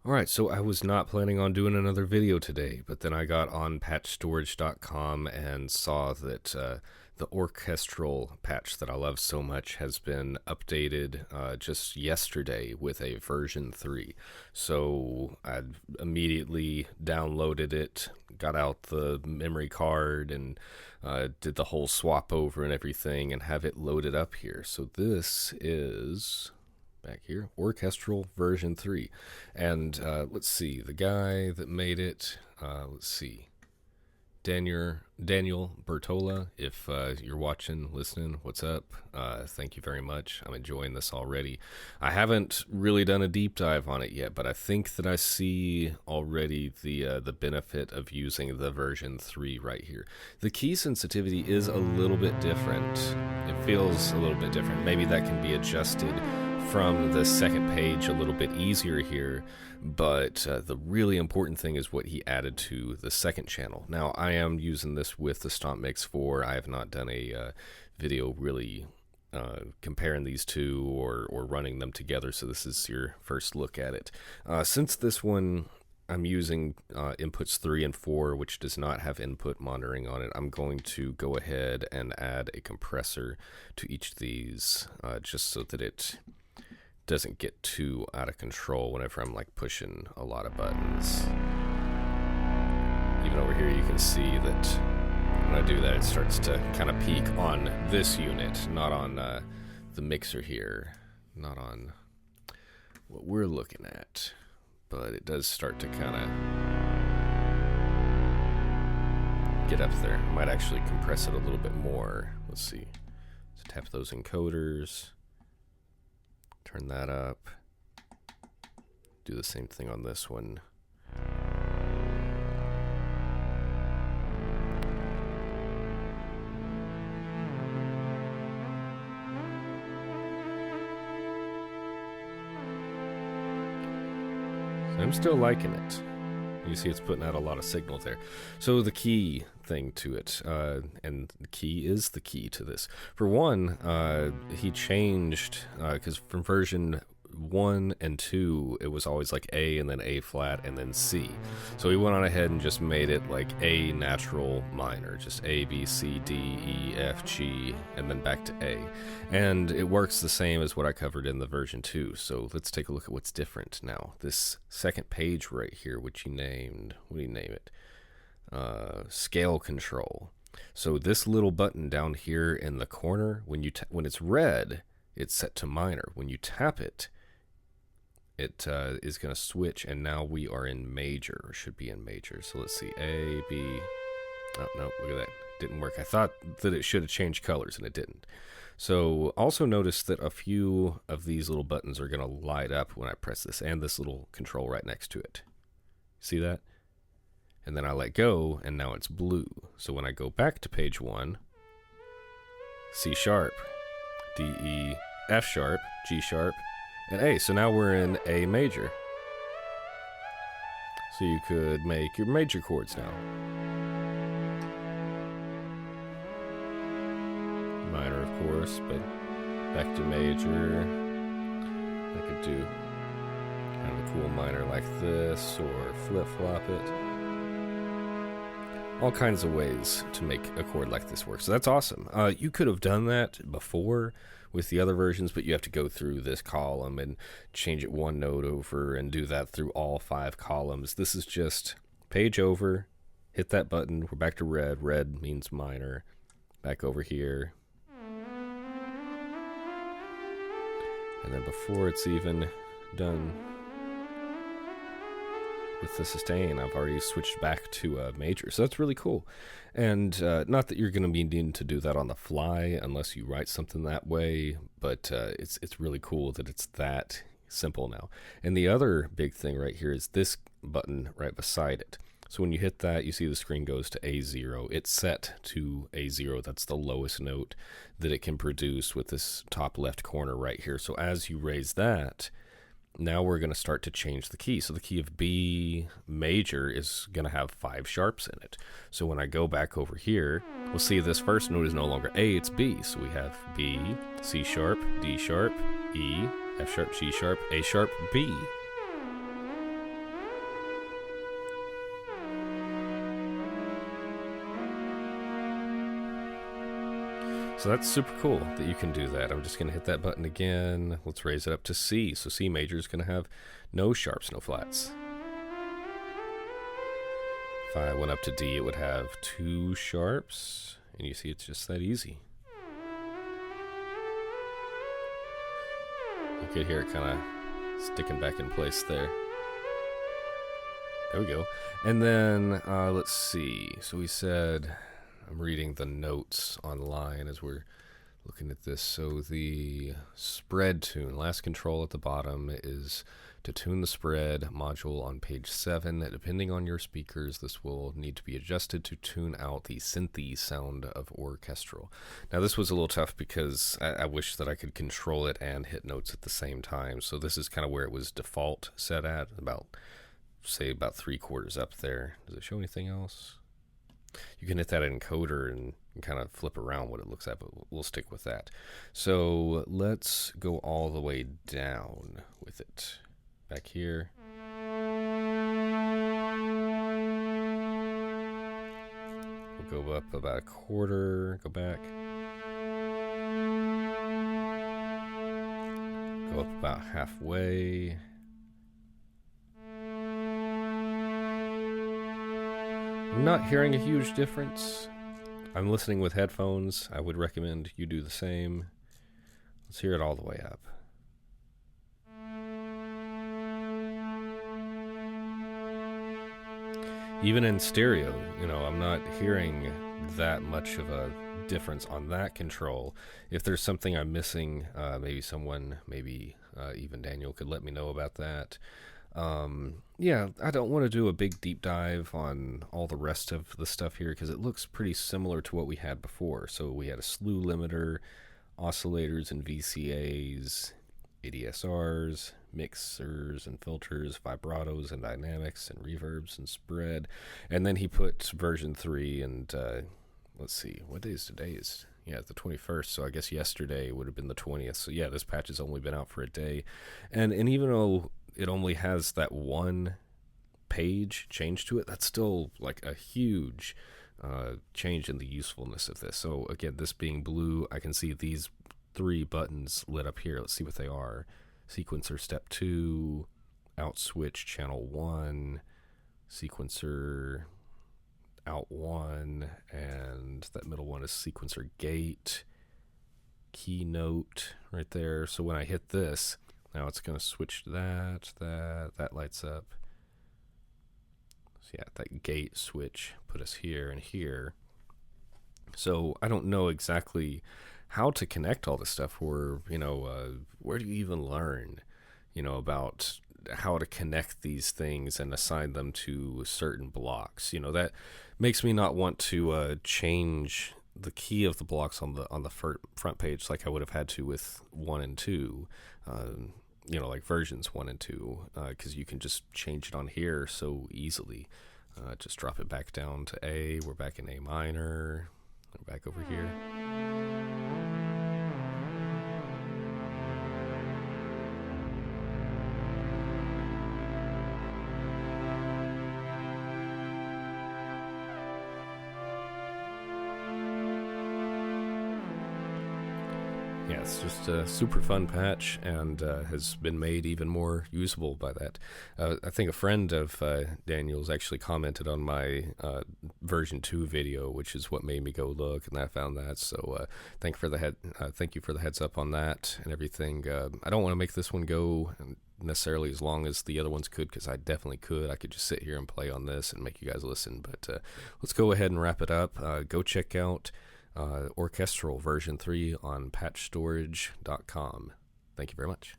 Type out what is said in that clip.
Alright, so I was not planning on doing another video today, but then I got on patchstorage.com and saw that the Orchestral patch that I love so much has been updated just yesterday with a version 3. So I immediately downloaded it, got out the memory card, and did the whole swap over and everything, and have it loaded up here. So this is back here, Orchestral version 3. And let's see, the guy that made it, let's see, Daniel Bertola, if you're watching, listening, what's up? Thank you very much. I'm enjoying this already. I haven't really done a deep dive on it yet, but I think that I see already the benefit of using the version 3 right here. The key sensitivity is a little bit different. It feels a little bit different. Maybe that can be adjusted from the second page a little bit easier here, but the really important thing is what he added to the second channel. Now, I am using this with the Stomp Mix 4. I have not done a video really comparing these two or running them together, so this is your first look at it. Since this one I'm using inputs 3 and 4, which does not have input monitoring on it, I'm going to go ahead and add a compressor to each of these just so that it doesn't get too out of control whenever I'm like pushing a lot of buttons. Even over here you can see that when I do that it starts to kind of peak on this unit, not on the mixer here, not on what we're looking at, but it does start to kind of get up there. I might actually compress it a little bit more. Let's see. Let's tap those encoders. Turn that up. Do the same thing on this one. So I'm still liking it. You see it's putting out a lot of signal there. So the key thing to it, and the key is the key to this. For one, he changed, because from version 1 and 2, it was always like A and then A flat and then C. So he went on ahead and just made it like A natural minor, just A, B, C, D, E, F, G, and then back to A. And it works the same as what I covered in the version 2. So let's take a look at what's different now. This second page right here, which he named, what do you name it? Scale control. So this little button down here in the corner, when it's red, it's set to minor. When you tap it, it is going to switch, and now we are in major, or should be in major. So let's see, A, B. Oh, no, look at that. Didn't work. I thought that it should have changed colors, and it didn't. So also notice that a few of these little buttons are going to light up when I press this, and this little control right next to it. See that? And then I let go, and now it's blue. So when I go back to page 1, C sharp, D, E, F sharp, G sharp, and A. So now we're in A major. So you could make your major chords now. Minor, of course, but back to major. I could do kind of a cool minor like this, or flip-flop it. All kinds of ways to make a chord like this work. So that's awesome. You could have done that before with the other versions, but you have to go through this column and change it one note over and do that through all 5 columns. This is just page over, hit that button, we're back to red. Red means minor. Back over here. And then before it's even done with the sustain, I've already switched back to a major. So that's really cool. And not that you're going to be needing to do that on the fly unless you write something that way, but it's really cool that it's that simple now. And the other big thing right here is this button right beside it. So when you hit that, you see the screen goes to A0. It's set to A0. That's the lowest note that it can produce with this top left corner right here. So as you raise that, now we're going to start to change the key. So the key of B major is going to have 5 sharps in it. So when I go back over here, we'll see this first note is no longer A, it's B. So we have B, C sharp, D sharp, E, F sharp, G sharp, A sharp, B. So that's super cool that you can do that. I'm just going to hit that button again. Let's raise it up to C. So C major is going to have no sharps, no flats. If I went up to D, it would have 2 sharps. And you see it's just that easy. You could hear it kind of sticking back in place there. There we go. And then let's see. So we said, I'm reading the notes online as we're looking at this. So the spread tune, last control at the bottom, is to tune the spread module on page 7. Depending on your speakers, this will need to be adjusted to tune out the synthy sound of Orchestral. Now this was a little tough because I wish that I could control it and hit notes at the same time. So this is kind of where it was default set at, about 3/4 up there. Does it show anything else? You can hit that encoder and kind of flip around what it looks at, but we'll stick with that. So let's go all the way down with it. Back here. We'll go up about 1/4, go back. Go up about halfway. I'm not hearing a huge difference. I'm listening with headphones. I would recommend you do the same. Let's hear it all the way up. Even in stereo, I'm not hearing that much of a difference on that control. If there's something I'm missing, maybe even Daniel could let me know about that. Yeah, I don't want to do a big deep dive on all the rest of the stuff here because it looks pretty similar to what we had before. So we had a slew limiter, oscillators and VCAs, ADSRs, mixers and filters, vibratos and dynamics and reverbs and spread. And then he put version 3 and let's see, what day is today? Yeah, the 21st, so I guess yesterday would have been the 20th. So yeah, this patch has only been out for a day. And even though it only has that one page change to it, that's still like a huge change in the usefulness of this. So again, this being blue, I can see these 3 buttons lit up here. Let's see what they are. Sequencer step 2, out switch channel 1, sequencer out 1, and that middle one is sequencer gate, keynote right there. So when I hit this, now it's going to switch to that lights up. So yeah, that gate switch put us here and here. So I don't know exactly how to connect all this stuff, or where do you even learn about how to connect these things and assign them to certain blocks. That makes me not want to change the key of the blocks on the front page like I would have had to with 1 and 2, like versions 1 and 2, because you can just change it on here so easily. Just drop it back down to A. We're back in A minor. We're back over here. Yeah, it's just a super fun patch and has been made even more usable by that. I think a friend of Daniel's actually commented on my version 2 video, which is what made me go look, and I found that. So thank you for the heads up on that and everything. I don't want to make this one go necessarily as long as the other ones could, because I definitely could. I could just sit here and play on this and make you guys listen. But let's go ahead and wrap it up. Go check out Orchestral version 3 on patchstorage.com. Thank you very much.